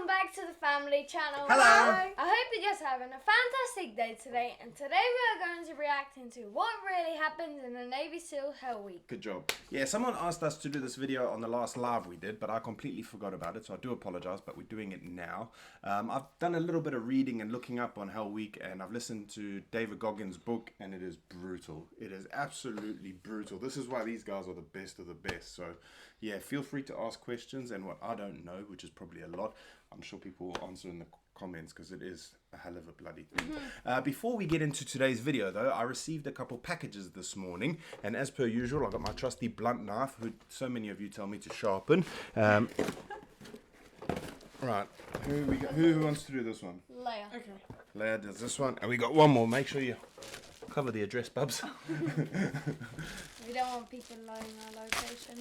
back to the family channel. Hello. I hope you're just having a fantastic day today, and today we are going to react into what really happened in the Navy SEAL Hell Week. Good job. Yeah, someone asked us to do this video on the last live we did, but I completely forgot about it, so I do apologize, but we're doing it now. I've done a little bit of reading and looking up on Hell Week, and I've listened to David Goggins' book, and it is brutal. It is absolutely brutal. This is why these guys are the best of the best. So yeah, feel free to ask questions, and what I don't know, which is probably a lot, I'm sure people will answer in the comments because it is a hell of a bloody thing. Before we get into today's video though, I received a couple packages this morning, and as per usual I got my trusty blunt knife, who so many of you tell me to sharpen. Right, who wants to do this one? Leia. Okay. Leia does this one, and we got one more. Make sure you cover the address, bubs. We don't want people knowing our location.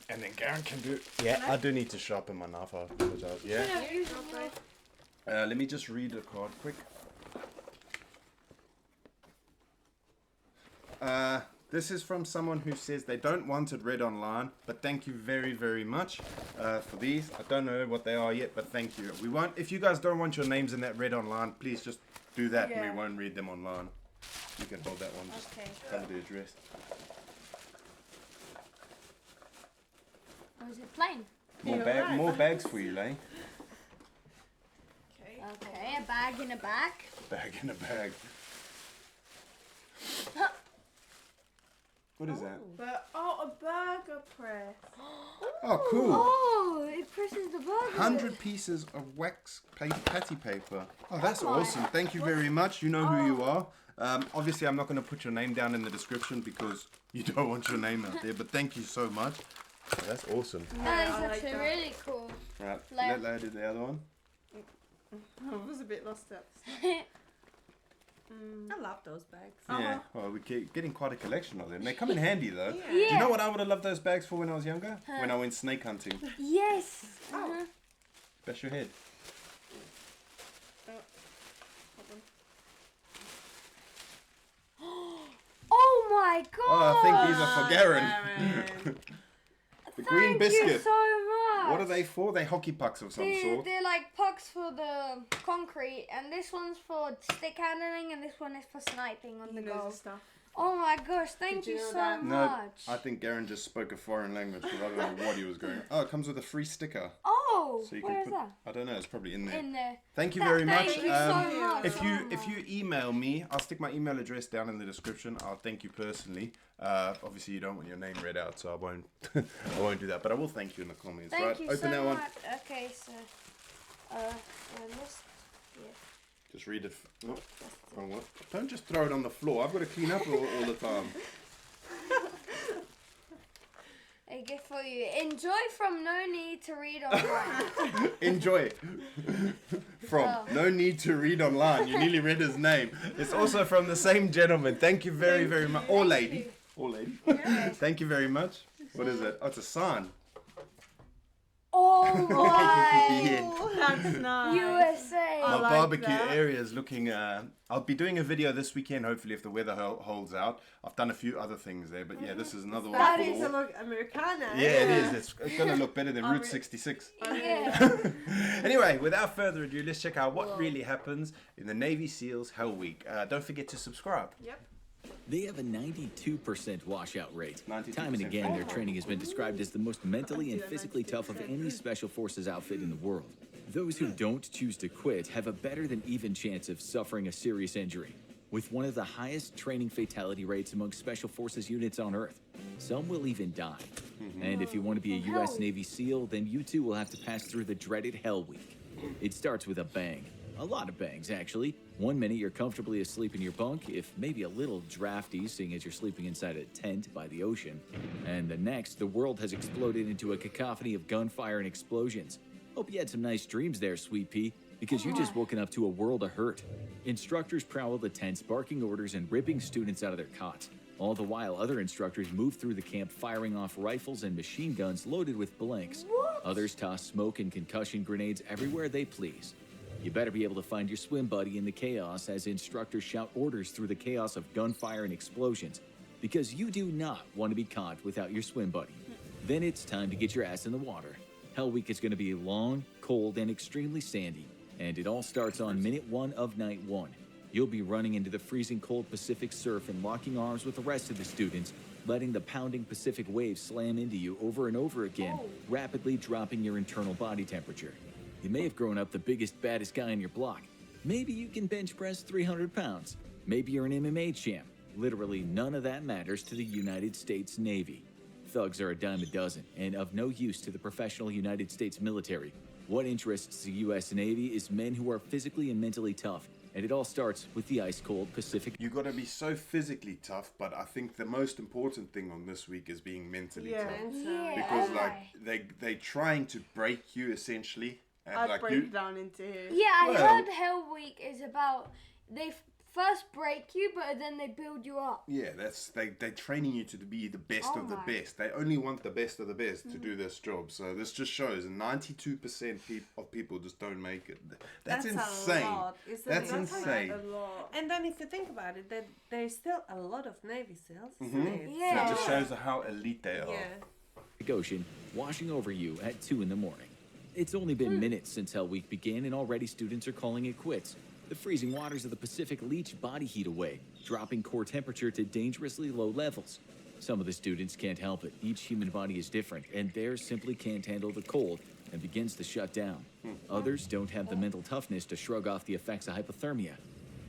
And then Garen can do. Yeah, I do need to sharpen my knife. I apologize. Yeah. Let me just read the card quick. This is from someone who says they don't want it read online, but thank you very, very much for these. I don't know what they are yet, but thank you. We won't. If you guys don't want your names in that read online, please just do that, and we won't read them online. You can hold that one. Just cover the address. Or is it plain? More bags for you, Lay. Okay, a bag in a bag. Bag in a bag. What is that? A burger press. Oh, cool. Oh, it presses the burger. 100 pieces of wax patty paper. Oh, that's awesome. Thank you very much. You know who you are. Obviously, I'm not going to put your name down in the description because you don't want your name out there, but thank you so much. Oh, that's awesome. That is actually really cool. Right, let Leia do the other one. I was a bit lost up. I love those bags. Yeah, well, we're getting quite a collection of them. They come in handy though. Yeah. Do you know what I would have loved those bags for when I was younger? When I went snake hunting. Yes. Bash your head. Oh my god! Oh, I think these are for Garen. The green biscuit. Thank you so much. What are they for? They hockey pucks of some sort. They're like pucks for the concrete, and this one's for stick handling, and this one is for sniping on the goal. Stuff. Oh my gosh, thank you so much. No, I think Garen just spoke a foreign language because I don't know what he was going. Oh, it comes with a free sticker. Oh, So you where can is put, that? I don't know, it's probably in there. In there. Thank you very much. Thank you so much. If you email me, I'll stick my email address down in the description. I'll thank you personally. Obviously you don't want your name read out, so I won't I won't do that. But I will thank you in the comments. Thank right? you Open so that much. one. Okay, so Just read it. Oh, wrong one. Don't just throw it on the floor. I've got to clean up all the time. a gift for you. Enjoy from No Need to Read Online. Enjoy. From No Need to Read Online. You nearly read his name. It's also from the same gentleman. Thank you very, very much. Or lady. Or lady. Thank you very much. What is it? Oh, it's a sign. Oh my! Yeah. That's nice. USA. My like barbecue that. area is looking. I'll be doing a video this weekend, hopefully, if the weather holds out. I've done a few other things there, but yeah, this is another one. That for is the a look Americana. Yeah, it is. It's going to look better than Route 66. Yeah. Anyway, without further ado, let's check out what really happens in the Navy SEALs Hell Week. Don't forget to subscribe. Yep. They have a 92% washout rate. 92%. Time and again, their training has been described as the most mentally and physically tough of any special forces outfit in the world. Those who don't choose to quit have a better than even chance of suffering a serious injury, with one of the highest training fatality rates among special forces units on Earth. Some will even die. And if you want to be a U.S. Navy SEAL, then you too will have to pass through the dreaded Hell Week. It starts with a bang. A lot of bangs, actually. One minute you're comfortably asleep in your bunk, if maybe a little drafty, seeing as you're sleeping inside a tent by the ocean. And the next, the world has exploded into a cacophony of gunfire and explosions. Hope you had some nice dreams there, Sweet Pea, because you just woken up to a world of hurt. Instructors prowl the tents, barking orders and ripping students out of their cots. All the while, other instructors move through the camp firing off rifles and machine guns loaded with blanks. Others toss smoke and concussion grenades everywhere they please. You better be able to find your swim buddy in the chaos as instructors shout orders through the chaos of gunfire and explosions, because you do not want to be caught without your swim buddy. Then it's time to get your ass in the water. Hell Week is going to be long, cold, and extremely sandy, and it all starts on minute 1 of night 1. You'll be running into the freezing cold Pacific surf and locking arms with the rest of the students, letting the pounding Pacific waves slam into you over and over again, rapidly dropping your internal body temperature. You may have grown up the biggest, baddest guy in your block. Maybe you can bench press 300 pounds. Maybe you're an MMA champ. Literally none of that matters to the United States Navy. Thugs are a dime a dozen and of no use to the professional United States military. What interests the U.S. Navy is men who are physically and mentally tough, and it all starts with the ice-cold Pacific. You got to be so physically tough, but I think the most important thing on this week is being mentally tough. Yeah. Because they trying to break you essentially. And I'd like break you, down into here. Yeah, I Well- heard Hell Week is about they first break you, but then they build you up. yeah, they're training you to be the best of the my. best. They only want the best of the best to do this job. So this just shows 92% of people just don't make it. That's insane. A lot, isn't That's it? insane. A lot. And then if you think about it, there's still a lot of Navy SEALs, isn't it? Yeah. It just shows how elite they are. Yeah. Ocean washing over you at 2 in the morning. It's only been minutes since Hell Week began, and already students are calling it quits. The freezing waters of the Pacific leach body heat away, dropping core temperature to dangerously low levels. Some of the students can't help it. Each human body is different, and theirs simply can't handle the cold and begins to shut down. Others don't have the mental toughness to shrug off the effects of hypothermia.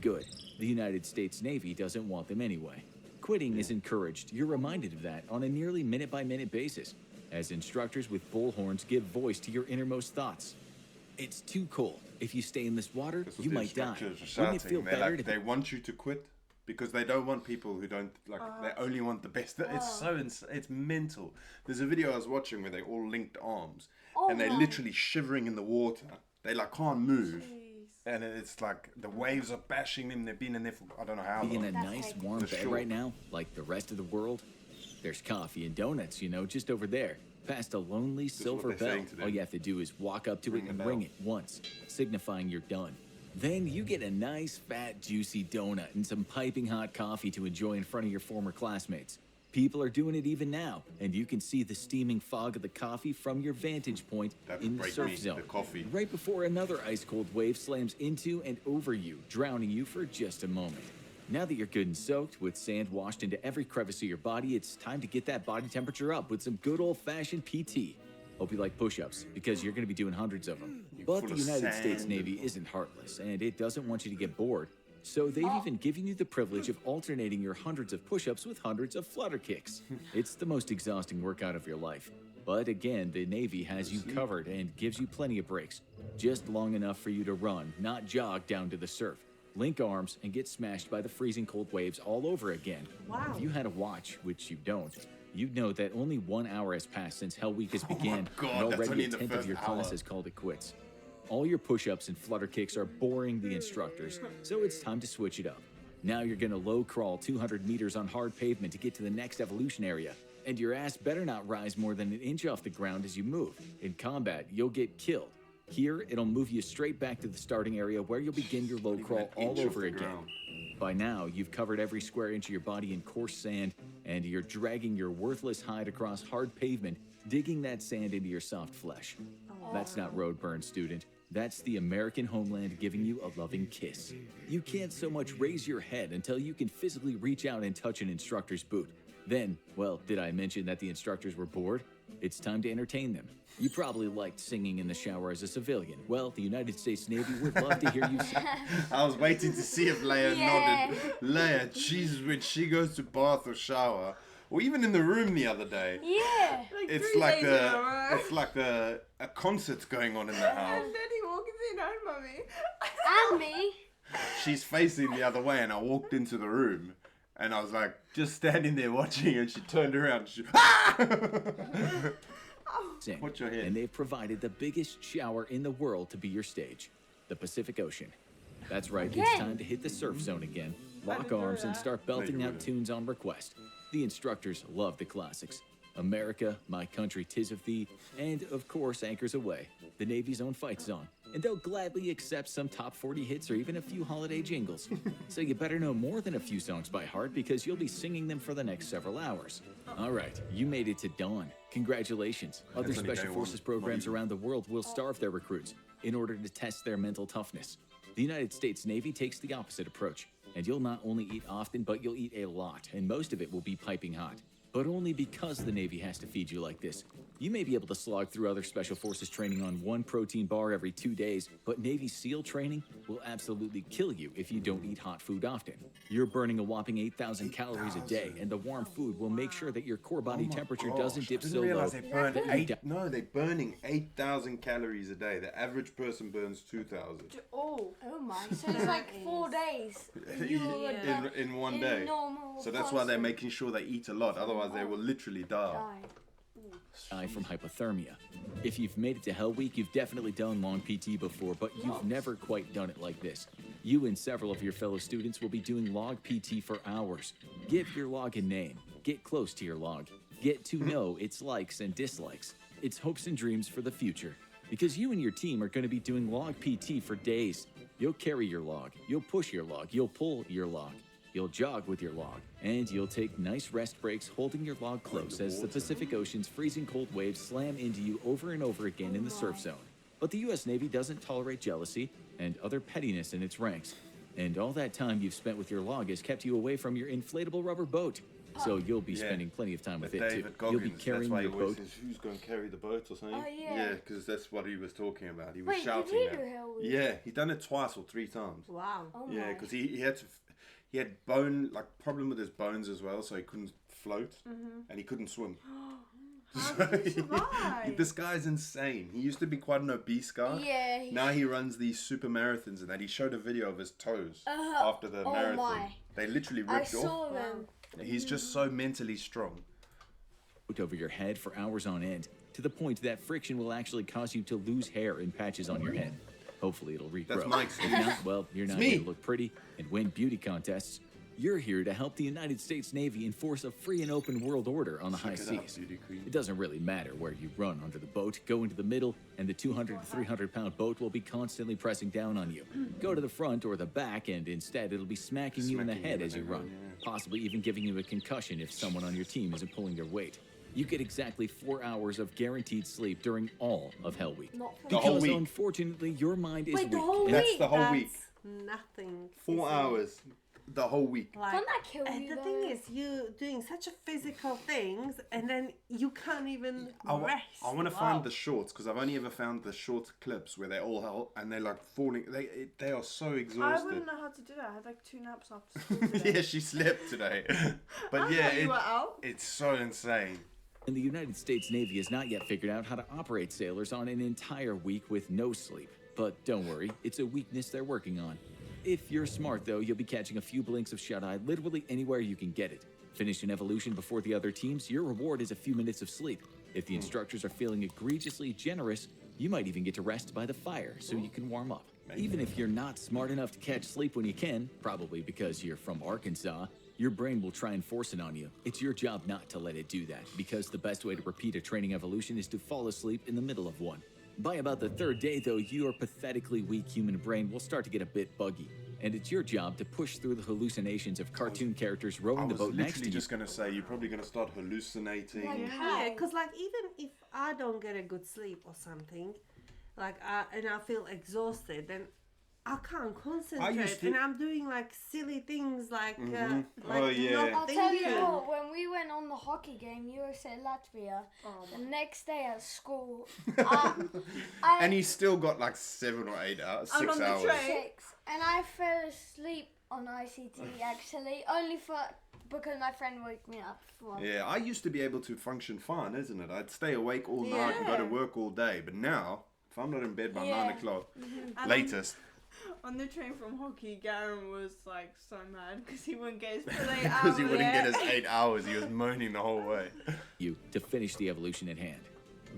Good. The United States Navy doesn't want them anyway. Quitting is encouraged. You're reminded of that on a nearly minute-by-minute basis, as instructors with bullhorns give voice to your innermost thoughts. It's too cold. If you stay in this water, This is you the might die. instructors are Wouldn't it shouting. feel better to They want you to quit because they don't want people who don't like. They only want the best. It's so it's mental. There's a video I was watching where they all linked arms and they're literally shivering in the water. They like can't move. And it's like the waves are bashing them. They've been in there for I don't know how be in long. a nice warm For bed sure. right now, like the rest of the world? There's coffee and donuts, just over there, past a lonely silver they're bell. saying to them. All you have to do is walk up to Ring it the and bell. ring it once, signifying you're done. Then you get a nice, fat, juicy donut and some piping hot coffee to enjoy in front of your former classmates. People are doing it even now, and you can see the steaming fog of the coffee from your vantage point That in the break surf me, zone. the coffee. Right before another ice-cold wave slams into and over you, drowning you for just a moment. Now that you're good and soaked, with sand washed into every crevice of your body, it's time to get that body temperature up with some good old-fashioned PT. Hope you like push-ups, because you're going to be doing hundreds of them. But full the of United States sand. Navy isn't heartless, and it doesn't want you to get bored. So they've even given you the privilege of alternating your hundreds of push-ups with hundreds of flutter kicks. It's the most exhausting workout of your life. But again, the Navy has you covered and gives you plenty of breaks. Just long enough for you to run, not jog down to the surf. Link arms and get smashed by the freezing cold waves all over again. Wow. If you had a watch, which you don't, you'd know that only 1 hour has passed since Hell Week has began, God, and that's already only a in the tenth of first your class hour. has called it quits. All your push-ups and flutter kicks are boring the instructors, so it's time to switch it up. Now you're gonna low crawl 200 meters on hard pavement to get to the next evolution area, and your ass better not rise more than an inch off the ground as you move. In combat, you'll get killed. Here, it'll move you straight back to the starting area where you'll begin your low even crawl an all inch off over the again. ground. By now, you've covered every square inch of your body in coarse sand, and you're dragging your worthless hide across hard pavement, digging that sand into your soft flesh. That's not road burn, student. That's the American homeland giving you a loving kiss. You can't so much raise your head until you can physically reach out and touch an instructor's boot. Then, well, did I mention that the instructors were bored? It's time to entertain them. You probably liked singing in the shower as a civilian. Well, the United States Navy would love to hear you sing. I was waiting to see if Leia Yeah. nodded. Leia, Jesus, when she goes to bath or shower, or even in the room the other day, Yeah. it's 3 like days in a row. it's like a concert going on in the house. And then he walks in, oh, mummy. And me. She's facing the other way, and I walked into the room, and I was like just standing there watching, and she turned around. And she, Sing. Watch your head. And they've provided the biggest shower in the world to be your stage, the Pacific Ocean. That's right, it's Again. time to hit the surf zone again. Lock didn't do arms and that. start belting you out wouldn't. tunes on request. The instructors love the classics. America, My Country, 'Tis of Thee, and of course Anchors Away, the Navy's own fight song. And they'll gladly accept some top 40 hits or even a few holiday jingles. So you better know more than a few songs by heart because you'll be singing them for the next several hours. All right, you made it to dawn. Congratulations. Other That's only special day forces one. programs around the world will starve their recruits in order to test their mental toughness. The United States Navy takes the opposite approach, and you'll not only eat often, but you'll eat a lot, and most of it will be piping hot. But only because the Navy has to feed you like this. You may be able to slog through other special forces training on one protein bar every 2 days, but Navy SEAL training will absolutely kill you if you don't eat hot food often. You're burning a whopping 8,000 calories a day, and the warm food will make sure that your core body temperature doesn't dip I didn't so low. realize they burn that eight. No, they're burning 8,000 calories a day. The average person burns 2,000 Oh, Oh my! So it's like 4 days. You were done in one in day. normal So that's why they're constant making sure they eat a lot. Otherwise, they will literally die. diet. Die from hypothermia. If you've made it to Hell Week, you've definitely done long PT before, but you've never quite done it like this. You and several of your fellow students will be doing log PT for hours. Give your log a name. Get close to your log. Get to know its likes and dislikes, its hopes and dreams for the future. Because you and your team are going to be doing log PT for days. You'll carry your log. You'll push your log. You'll pull your log. You'll jog with your log, and you'll take nice rest breaks holding your log close as the Pacific Ocean's freezing cold waves slam into you over and over again in the surf zone. But the U.S. Navy doesn't tolerate jealousy and other pettiness in its ranks. And all that time you've spent with your log has kept you away from your inflatable rubber boat. So you'll be Yeah. spending plenty of time with But it too. David You'll Goggins, be that's carrying why he your always boat. says, who's going to carry the boat or something? Oh, yeah. Yeah, because that's what he was talking about. He was Wait, did shouting he that. do Hell Week? Yeah, he done it twice or 3 times. wow. Oh Yeah, my. because he had problem with his bones as well, so he couldn't float and he couldn't swim. How did he survive? This guy's insane. He used to be quite an obese guy. Yeah. Now he runs these super marathons and that. He showed a video of his toes after the oh marathon. my. They literally I ripped off. saw them. He's just so mentally strong. Over your head for hours on end, to the point that friction will actually cause you to lose hair in patches on your head. Hopefully it'll regrow. That's Mike's. If not, well, you're not me. going to look pretty and win beauty contests. You're here to help the United States Navy enforce a free and open world order on the high Check it out, seas. beauty queen. It doesn't really matter where you run under the boat. Go into the middle, and the 200 to 300 pound boat will be constantly pressing down on you. Go to the front or the back, and instead it'll be smacking you in the Smacking head you as in you the run, head, yeah. possibly even giving you a concussion if someone on your team isn't pulling their weight. You get exactly 4 hours of guaranteed sleep during all of Hell Week. Not for The whole Because week. unfortunately, your mind is Wait, the weak. whole That's week? the whole That's week. nothing. 4 isn't it? hours. The whole week. Like, Can't that kill and you the though? thing is, you doing such a physical things, and then you can't even rest. I want to Wow. find the shorts because I've only ever found the short clips where they're all hell and they're like falling. They are so I exhausted. wouldn't know how to do that. I had like 2 naps after school today. Yeah, she slept today. But I yeah, thought you were out. it's so insane. And the United States Navy has not yet figured out how to operate sailors on an entire week with no sleep. But don't worry, it's a weakness they're working on. If you're smart, though, you'll be catching a few blinks of shut-eye literally anywhere you can get it. Finish an evolution before the other teams, your reward is a few minutes of sleep. If the instructors are feeling egregiously generous, you might even get to rest by the fire so you can warm up. Even if you're not smart enough to catch sleep when you can, probably because you're from Arkansas, your brain will try and force it on you. It's your job not to let it do that, because the best way to repeat a training evolution is to fall asleep in the middle of one. By about the 3rd day, though, your pathetically weak human brain will start to get a bit buggy. And it's your job to push through the hallucinations of cartoon characters I rowing the was boat next to literally you. just gonna say you're probably gonna start hallucinating. Like, Yeah, because like even if I don't get a good sleep or something, like and I feel exhausted, then I can't concentrate, to- and I'm doing like silly things like Oh, yeah. I'll not tell you thinking. what, when we went on the hockey game, USA Latvia, the next day at school, I And he's still got like 7 or 8 hours, I'm 6 on the hours. train. 6, and I fell asleep on ICT actually, only because my friend woke me up. Yeah, I used to be able to function fine, isn't it? I'd stay awake all night and go to Yeah. work all day. But now, if I'm not in bed by Yeah. 9 o'clock, And latest, On the train from hockey, Garen was like so mad because he wouldn't get his full 8 hours. because he wouldn't get his 8 hours, he was moaning the whole way. You to finish the evolution at hand.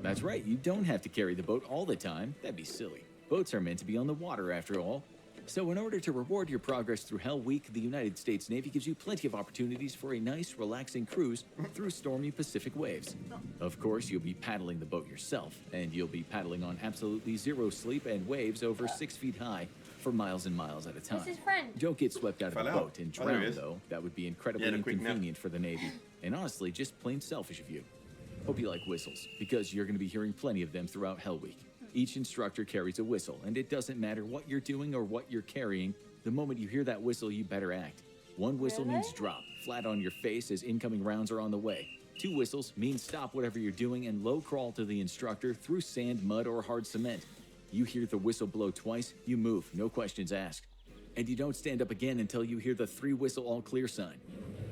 That's right, you don't have to carry the boat all the time. That'd be silly. Boats are meant to be on the water after all. So in order to reward your progress through Hell Week, the United States Navy gives you plenty of opportunities for a nice, relaxing cruise through stormy Pacific waves. Of course, you'll be paddling the boat yourself, and you'll be paddling on absolutely zero sleep and waves over 6 feet high for miles and miles at a time. his friend. Don't get swept out of Fell the out. boat and Oh, there he drown, is. though. That would be incredibly He had a quick nap. inconvenient for the Navy. and honestly, just plain selfish of you. Hope you like whistles, because you're going to be hearing plenty of them throughout Hell Week. Each instructor carries a whistle, and it doesn't matter what you're doing or what you're carrying. The moment you hear that whistle, you better act. One whistle means drop, flat on your face as incoming rounds are on the way. 2 whistles mean stop whatever you're doing and low crawl to the instructor through sand, mud, or hard cement. You hear the whistle blow twice, you move, no questions asked. And you don't stand up again until you hear the 3 whistle all clear sign.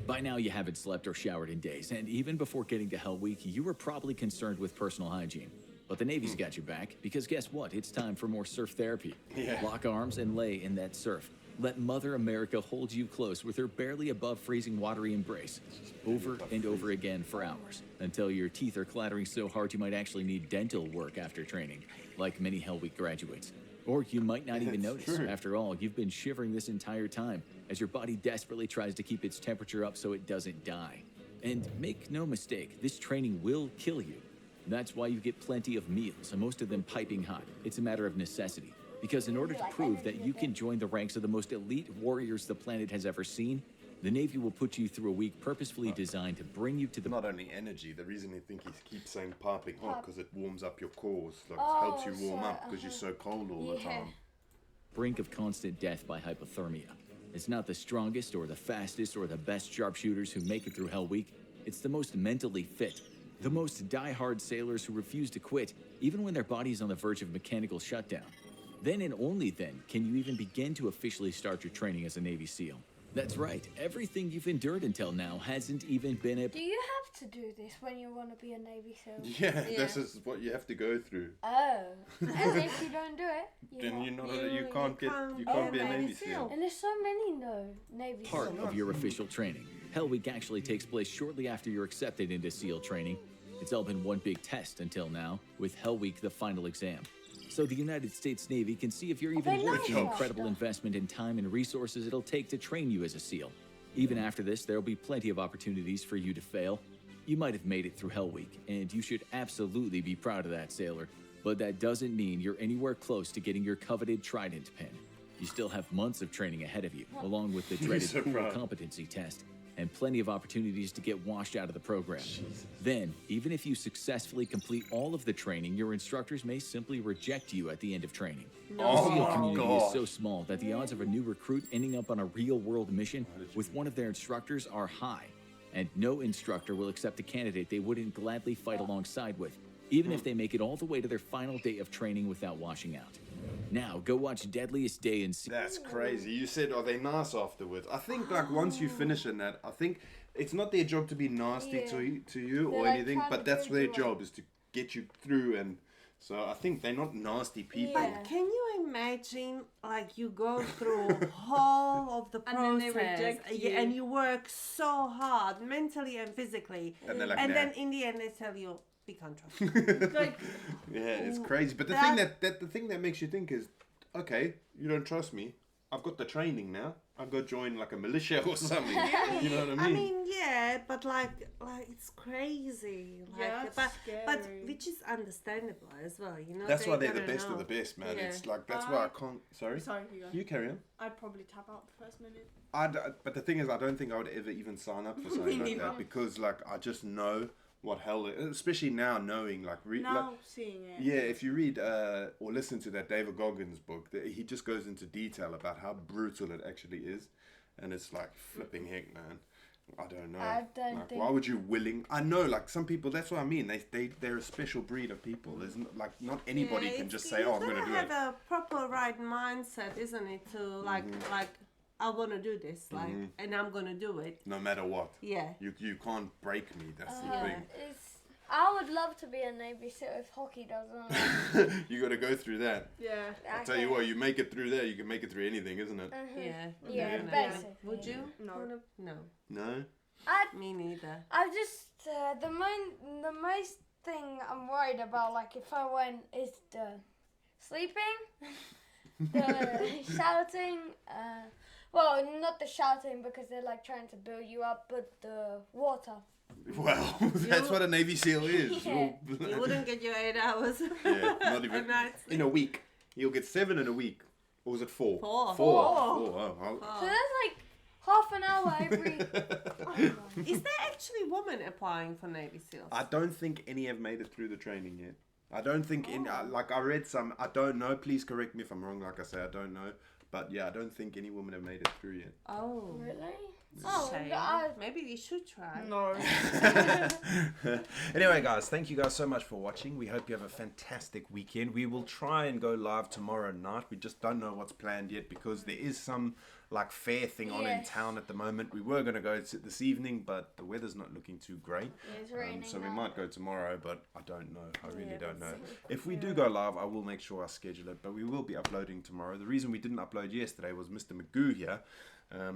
By now you haven't slept or showered in days, and even before getting to Hell Week, you were probably concerned with personal hygiene. But the Navy's got your back, because guess what? It's time for more surf therapy. Lock arms and lay in that surf. Let Mother America hold you close with her barely above freezing watery embrace, over and over again for hours, until your teeth are clattering so hard you might actually need dental work after training, like many Hell Week graduates. Or you might not even notice. True. After all, you've been shivering this entire time, as your body desperately tries to keep its temperature up so it doesn't die. And make no mistake, this training will kill you. That's why you get plenty of meals, and most of them piping hot. It's a matter of necessity. Because in order to prove that you can join the ranks of the most elite warriors the planet has ever seen, the Navy will put you through a week purposefully designed to bring you to the Not only energy, the reason I think he keeps saying piping hot because it warms up your cores, like Oh, helps you warm so, up because you're so cold all the Yeah. time. brink of constant death by hypothermia. It's not the strongest or the fastest or the best sharpshooters who make it through Hell Week. It's the most mentally fit, the most die-hard sailors who refuse to quit, even when their body's on the verge of mechanical shutdown. Then and only then can you even begin to officially start your training as a Navy SEAL. That's right, everything you've endured until now hasn't even been a... Do you have to do this when you want to be a Navy SEAL? Yeah, this is what you have to go through. Oh, and if you don't do it, Then you're not. you can't be a Navy SEAL. And there's so many Navy part SEALs. of your official training. Hell Week actually takes place shortly after you're accepted into SEAL training. It's all been one big test until now, with Hell Week the final exam. So the United States Navy can see if you're even they worth like the that incredible stuff. investment in time and resources it'll take to train you as a SEAL. Even after this, there'll be plenty of opportunities for you to fail. You might have made it through Hell Week, and you should absolutely be proud of that, sailor. But that doesn't mean you're anywhere close to getting your coveted Trident pin. You still have months of training ahead of you, along with the dreaded so pool proud. competency test, and plenty of opportunities to get washed out of the program. Then, even if you successfully complete all of the training, your instructors may simply reject you at the end of training. The SEAL community is so small that the odds of a new recruit ending up on a real-world mission with one of their instructors are high, and no instructor will accept a candidate they wouldn't gladly fight alongside with, even if they make it all the way to their final day of training without washing out. Now, go watch Deadliest Day in SEAL. That's crazy. You said, are they nice afterwards? I think like once you finish in that, I think it's not their job to be nasty to you They're or like anything, trying but to that's build their you up. job is to get you through. And so I think they're not nasty people. Yeah. But can you imagine, like, you go through whole of the And then they process, reject yeah, you. and you work so hard, mentally and physically, And they're like, and nah. then in the end they tell you, we can't trust you. Like, Yeah, it's crazy. But the thing that makes you think is, okay, you don't trust me. I've got the training now. I'll go join like a militia or something. You know what I mean? Yeah, but like it's crazy. Like, Yeah, it's but scary. which is understandable as well. You know, That's why they're gotta the best know. of the best, man. Yeah. It's like that's why I can't. Sorry, sorry, you go. you carry on. I'd probably tap out the first minute. But the thing is, I don't think I would ever even sign up for something like neither. that because like I just know what hell, especially now knowing like Now seeing it. yeah, if you read or listen to that David Goggins book, he just goes into detail about how brutal it actually is, and it's like flipping heck, man. I don't know. I don't like, think- why would you I know, like some people. That's what I mean. They're a special breed of people. There's not anybody Yeah, can it's- just say, "Oh, I'm you going to gotta do have it." a proper right mindset, isn't it? To like I want to do this, like, and I'm gonna do it. No matter what. Yeah. You can't break me. That's the Yeah, thing. I would love to be a Navy SEAL if hockey doesn't. You got to go through that. Yeah. I tell you what, you make it through there, you can make it through anything, isn't it? Yeah. Yeah, definitely. basically. Would you? No. No. No. Me neither. I just the most thing I'm worried about, like if I went, is the sleeping, the shouting. Well, not the shouting because they're like trying to build you up, but the water. Well, that's what a Navy SEAL is. Yeah. You wouldn't get your 8 hours. Yeah, not even A night's in a week. You'll get 7 in a week. Or was it 4? 4. 4. Oh, So that's like half an hour every. Is there actually women applying for Navy SEALs? I don't think any have made it through the training yet. I don't think any. Like I read some. I don't know. Please correct me if I'm wrong. Like I say, I don't know. But yeah, I don't think any women have made it through yet. Oh. Really? Shame. I- Maybe you should try. No. Anyway, guys, thank you guys so much for watching. We hope you have a fantastic weekend. We will try and go live tomorrow night. We just don't know what's planned yet because there is some like fair thing on in Yes. town at the moment. We were going to go this evening, but the weather's not looking too great. It's raining. So we now. might go tomorrow, but I don't know. I really Yeah, don't know. that's it. If we do go live, I will make sure I schedule it, but we will be uploading tomorrow. The reason we didn't upload yesterday was Mr. Magoo here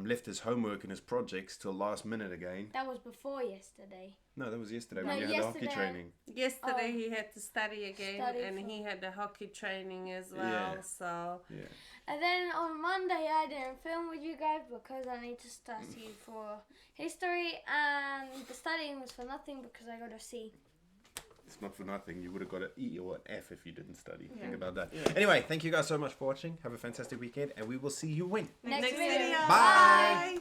left his homework and his projects till last minute again. That was before yesterday. No, that was yesterday No, when you had the hockey yesterday. training. Yesterday Oh. he had to study again, Study and for- he had the hockey training as well. Yeah. So Yeah. And then on Monday I didn't film with you guys because I need to study for history, and the studying was for nothing because I got a C. It's not for nothing. You would have got an E or an F if you didn't study. Yeah. Think about that. Anyway, thank you guys so much for watching. Have a fantastic weekend, and we will see you when. Next next video. video. Bye.